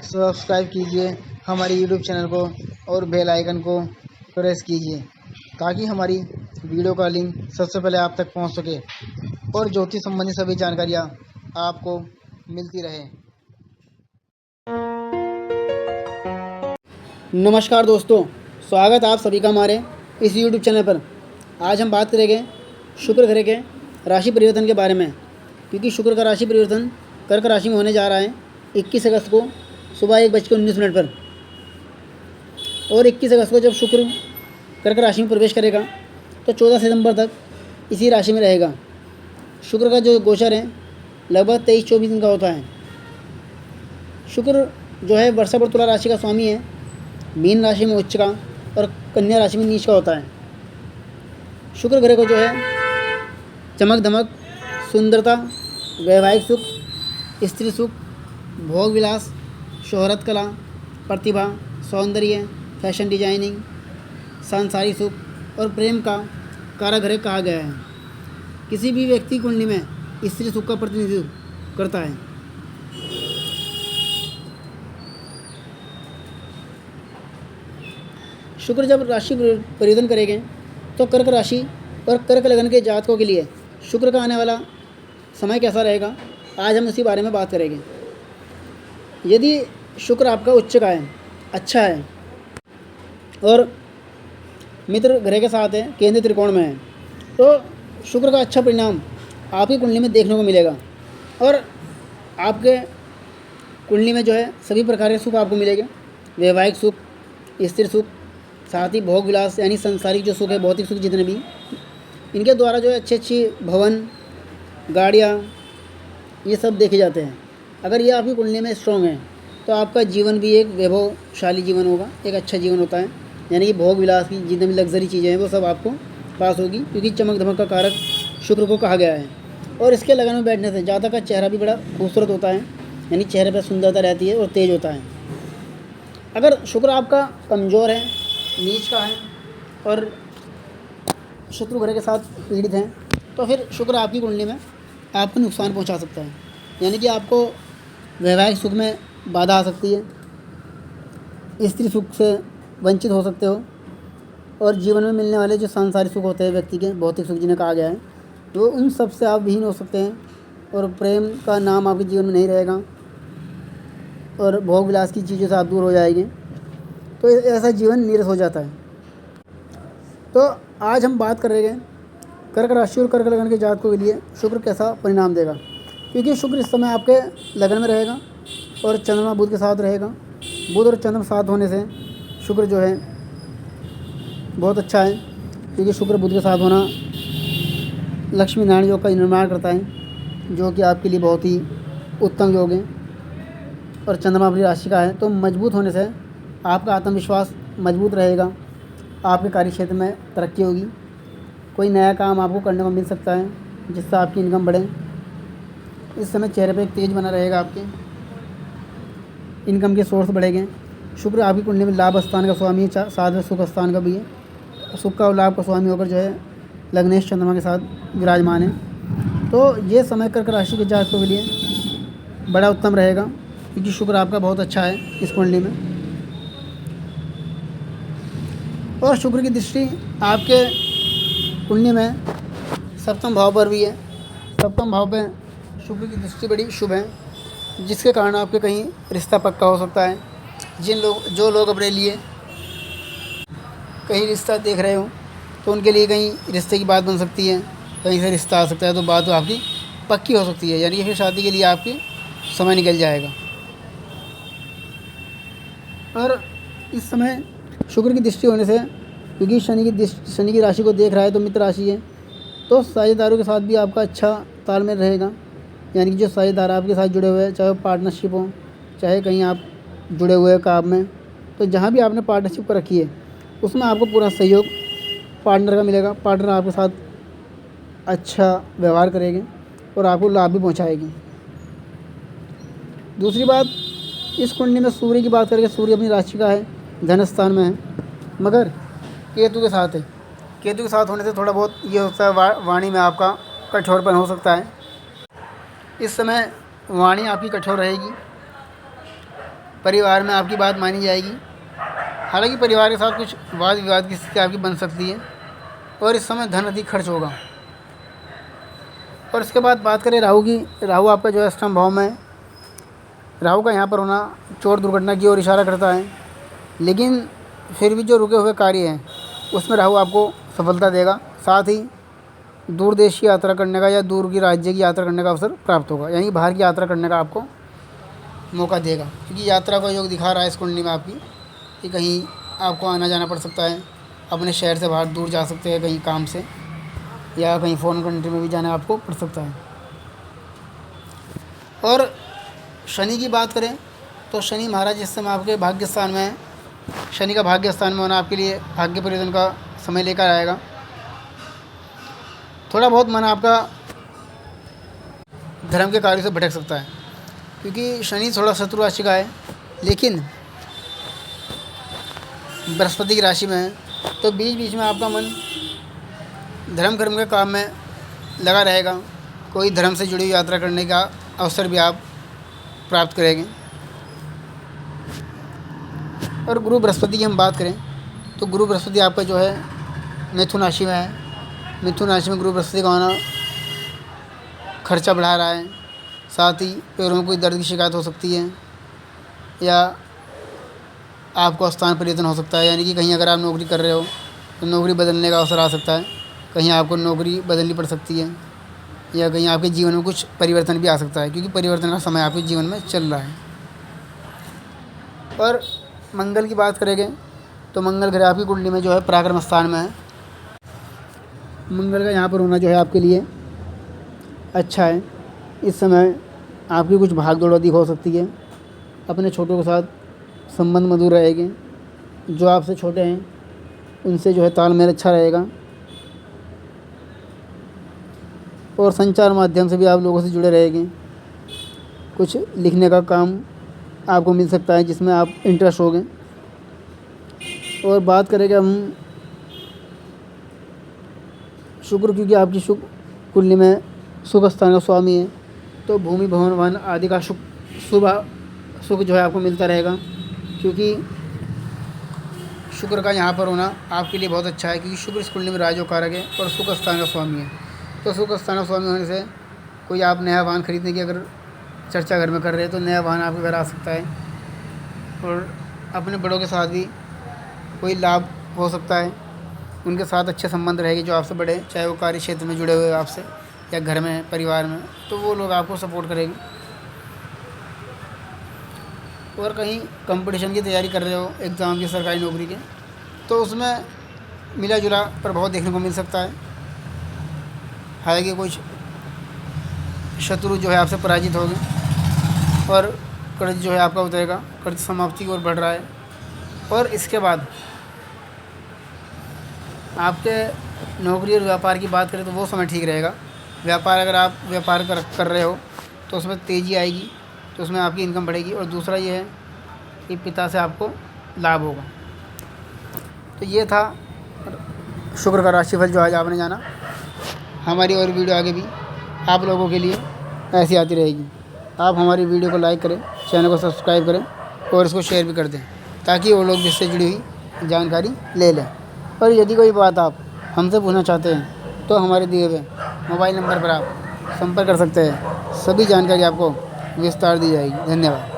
Subscribe कीजिए हमारे YouTube channel को और बेल आइकन को प्रेस कीजिए ताकि हमारी वीडियो का लिंक सबसे पहले आप तक पहुंच सके और ज्योतिष संबंधी सभी जानकारियां आपको मिलती रहे। नमस्कार दोस्तों, स्वागत है आप सभी का हमारे इस यूट्यूब चैनल पर। आज हम बात करेंगे शुक्र ग्रह के राशि परिवर्तन के बारे में, क्योंकि शुक्र का राशि परिवर्तन कर्क राशि में होने जा रहा है 21 अगस्त को सुबह 1:19 पर। और 21 अगस्त को जब शुक्र कर्क राशि में प्रवेश करेगा तो 14 सितंबर तक इसी राशि में रहेगा। शुक्र का जो गोचर है लगभग 23-24 दिन का होता है। शुक्र जो है वर्षा पर तुला राशि का स्वामी है, मीन राशि में उच्च का और कन्या राशि में नीच का होता है। शुक्र ग्रह को जो है चमक धमक, सुंदरता, वैवाहिक सुख, स्त्री सुख, भोग विलास, शोहरत कला, प्रतिभा, सौंदर्य, फैशन डिजाइनिंग, सांसारिक सुख और प्रेम का कारक ग्रह कहा गया है। किसी भी व्यक्ति कुंडली में स्त्री सुख का प्रतिनिधित्व करता है। शुक्र जब राशि परिवर्तन करेंगे तो कर्क राशि और कर्क लगन के जातकों के लिए शुक्र का आने वाला समय कैसा रहेगा, आज हम उसी बारे में बात करेंगे। यदि शुक्र आपका उच्च का है, अच्छा है और मित्र ग्रह के साथ है, केंद्र त्रिकोण में है, तो शुक्र का अच्छा परिणाम आपकी कुंडली में देखने को मिलेगा और आपके कुंडली में जो है सभी प्रकार के सुख आपको मिलेंगे। वैवाहिक सुख, स्त्री सुख, साथ ही भोग विलास यानी संसारिक जो सुख है, भौतिक सुख जितने भी, इनके द्वारा जो है अच्छी भवन, गाड़ियाँ, ये सब देखे जाते हैं। अगर ये आपकी कुंडली में स्ट्रॉन्ग है तो आपका जीवन भी एक वैभवशाली जीवन होगा, एक अच्छा जीवन होता है। यानी कि भोग विलास की जितनी भी लग्जरी चीज़ें हैं वो सब आपको पास होगी, क्योंकि चमक धमक का कारक शुक्र को कहा गया है। और इसके लगन में बैठने से जातक का चेहरा भी बड़ा खूबसूरत होता है, यानी चेहरे पर सुंदरता रहती है और तेज होता है। अगर शुक्र आपका कमज़ोर है, नीच का है और शत्रु ग्रह के साथ पीड़ित हैं तो फिर शुक्र आपकी कुंडली में आपको नुकसान पहुंचा सकता है। यानी कि आपको वैवाहिक सुख में बाधा आ सकती है, स्त्री सुख से वंचित हो सकते हो और जीवन में मिलने वाले जो सांसारिक सुख होते हैं व्यक्ति के, भौतिक सुख जिन्हें कहा गया है, तो उन सब से आप विहीन हो सकते हैं और प्रेम का नाम आपके जीवन में नहीं रहेगा और भोग विलास की चीज़ों से आप दूर हो जाएंगे, तो ऐसा जीवन नीरस हो जाता है। तो आज हम बात कर रहे हैं कर्क राशि और कर्क लगन के जातकों के लिए शुक्र कैसा परिणाम देगा, क्योंकि शुक्र इस समय आपके लगन में रहेगा और चंद्रमा बुध के साथ रहेगा। बुध और चंद्रमा साथ होने से शुक्र जो है बहुत अच्छा है, क्योंकि शुक्र बुध के साथ होना लक्ष्मी नारायण योग का निर्माण करता है, जो कि आपके लिए बहुत ही उत्तम योग है। और चंद्रमा अपनी राशि का है, तो मजबूत होने से आपका आत्मविश्वास मजबूत रहेगा, आपके कार्य क्षेत्र में तरक्की होगी, कोई नया काम आपको करने को मिल सकता है जिससे आपकी इनकम बढ़े। इस समय चेहरे पे एक तेज बना रहेगा, आपके इनकम के सोर्स बढ़ेंगे। शुक्र आपकी कुंडली में लाभ स्थान का स्वामी है, साथ में सुख स्थान का भी है। सुख का और लाभ का स्वामी होकर जो है लग्नेश चंद्रमा के साथ विराजमान है। तो ये समय कर्क राशि के जातकों के लिए बड़ा उत्तम रहेगा, क्योंकि शुक्र आपका बहुत अच्छा है इस कुंडली में। और शुक्र की दृष्टि आपके कुंडली में सप्तम भाव पर भी है। सप्तम भाव पे शुक्र की दृष्टि बड़ी शुभ है, जिसके कारण आपके कहीं रिश्ता पक्का हो सकता है। जो लोग अपने लिए कहीं रिश्ता देख रहे हो तो उनके लिए कहीं रिश्ते की बात बन सकती है, कहीं से रिश्ता आ सकता है, तो बात आपकी पक्की हो सकती है, यानी कि फिर शादी के लिए आपकी समय निकल जाएगा। और इस समय शुक्र की दृष्टि होने से, क्योंकि शनि की राशि को देख रहा है तो मित्र राशि है, तो साझेदारों के साथ भी आपका अच्छा तालमेल रहेगा। यानी कि जो साझेदार आपके साथ जुड़े हुए हैं, चाहे वो पार्टनरशिप हो, चाहे कहीं आप जुड़े हुए हैं काम में, तो जहाँ भी आपने पार्टनरशिप कर रखी है उसमें आपको पूरा सहयोग पार्टनर का मिलेगा। पार्टनर आपके साथ अच्छा व्यवहार करेंगे और आपको लाभ भी पहुँचाएगी। दूसरी बात, इस कुंडली में सूर्य की बात करेंगे, सूर्य अपनी राशि का है, धन स्थान में है, मगर केतु के साथ है। केतु के साथ होने से थोड़ा बहुत ये होता है, वाणी में आपका कठोरपन हो सकता है। इस समय वाणी आपकी कठोर रहेगी, परिवार में आपकी बात मानी जाएगी। हालांकि परिवार के साथ कुछ वाद विवाद की स्थिति आपकी बन सकती है और इस समय धन अधिक खर्च होगा। और इसके बाद बात करें राहु की, राहु आपका जो है अष्टम भाव में है। राहु का यहाँ पर होना चोट दुर्घटना की ओर इशारा करता है, लेकिन फिर भी जो रुके हुए कार्य हैं उसमें राहु आपको सफलता देगा। साथ ही दूर देश की यात्रा करने का या दूर की राज्य की यात्रा करने का अवसर प्राप्त होगा, यानी बाहर की यात्रा करने का आपको मौका देगा, क्योंकि यात्रा का योग दिखा रहा है इस कुंडली में आपकी कि कहीं आपको आना जाना पड़ सकता है, अपने शहर से बाहर दूर जा सकते हैं कहीं काम से, या कहीं फॉरेन कंट्री में भी जाना आपको पड़ सकता है। और शनि की बात करें तो शनि महाराज इस समय आपके भाग्य स्थान में है। शनि का भाग्य स्थान में होना आपके लिए भाग्य परिवर्तन का समय लेकर आएगा। थोड़ा बहुत मन आपका धर्म के कार्यों से भटक सकता है, क्योंकि शनि थोड़ा शत्रु राशि का है, लेकिन बृहस्पति की राशि में है, तो बीच बीच में आपका मन धर्म कर्म के काम में लगा रहेगा। कोई धर्म से जुड़ी हुई यात्रा करने का अवसर भी आप प्राप्त करेंगे। और गुरु बृहस्पति की हम बात करें तो गुरु बृहस्पति आपका जो है मिथुन राशि में है। मिथुन राशि में गुरु बृहस्पति का आना खर्चा बढ़ा रहा है। साथ ही पैरों में कोई दर्द की शिकायत हो सकती है, या आपको स्थान परिवर्तन हो सकता है, यानी कि कहीं अगर आप नौकरी कर रहे हो तो नौकरी बदलने का अवसर आ सकता है। कहीं आपको नौकरी बदलनी पड़ सकती है, या कहीं आपके जीवन में कुछ परिवर्तन भी आ सकता है, क्योंकि परिवर्तन का समय आपके जीवन में चल रहा है। और मंगल की बात करेंगे तो मंगल ग्रह आपकी कुंडली में जो है पराक्रम स्थान में है। मंगल का यहाँ पर होना जो है आपके लिए अच्छा है। इस समय आपकी कुछ भाग दौड़ अधिक हो सकती है। अपने छोटों के साथ संबंध मधुर रहेंगे। जो आपसे छोटे हैं उनसे जो है तालमेल अच्छा रहेगा। और संचार माध्यम से भी आप लोगों से जुड़े रहेंगे। कुछ लिखने का काम आपको मिल सकता है जिसमें आप इंटरेस्ट होंगे। और बात करेंगे हम शुक्र, क्योंकि आपकी शुक्र कुंडली में सुख स्थान का स्वामी है, तो भूमि भवन वाहन आदि का सुख जो है आपको मिलता रहेगा। क्योंकि शुक्र का यहाँ पर होना आपके लिए बहुत अच्छा है, क्योंकि शुक्र इस कुंडली में राजयोग कारक है और सुख स्थान का स्वामी है। तो सुख स्थान का स्वामी होने से कोई आप नया वाहन खरीदने की अगर चर्चा घर में कर रहे हैं तो नया वाहन आपके घर आ सकता है। और अपने बड़ों के साथ भी कोई लाभ हो सकता है। उनके साथ अच्छे संबंध रहेंगे जो आपसे बड़े, चाहे वो कार्य क्षेत्र में जुड़े हुए आपसे या घर में परिवार में, तो वो लोग आपको सपोर्ट करेंगे। और कहीं कंपटीशन की तैयारी कर रहे हो एग्ज़ाम की, सरकारी नौकरी के, तो उसमें मिला जुला प्रभाव देखने को मिल सकता है। हालांकि कुछ शत्रु जो है आपसे पराजित होंगे और कर्ज जो है आपका उतरेगा, कर्ज समाप्ति की ओर बढ़ रहा है। और इसके बाद आपके नौकरी और व्यापार की बात करें तो वो समय ठीक रहेगा। व्यापार अगर आप व्यापार कर रहे हो तो उसमें तेज़ी आएगी, तो उसमें आपकी इनकम बढ़ेगी। और दूसरा ये है कि पिता से आपको लाभ होगा। तो ये था शुक्र का राशिफल जो आज आपने जाना। हमारी और वीडियो आगे भी आप लोगों के लिए ऐसी आती रहेगी। आप हमारी वीडियो को लाइक करें, चैनल को सब्सक्राइब करें और इसको शेयर भी कर दें, ताकि वो लोग जिससे जुड़ी हुई जानकारी ले लें। और यदि कोई बात आप हमसे पूछना चाहते हैं तो हमारे दिए हुए मोबाइल नंबर पर आप संपर्क कर सकते हैं। सभी जानकारी आपको विस्तार दी जाएगी। धन्यवाद।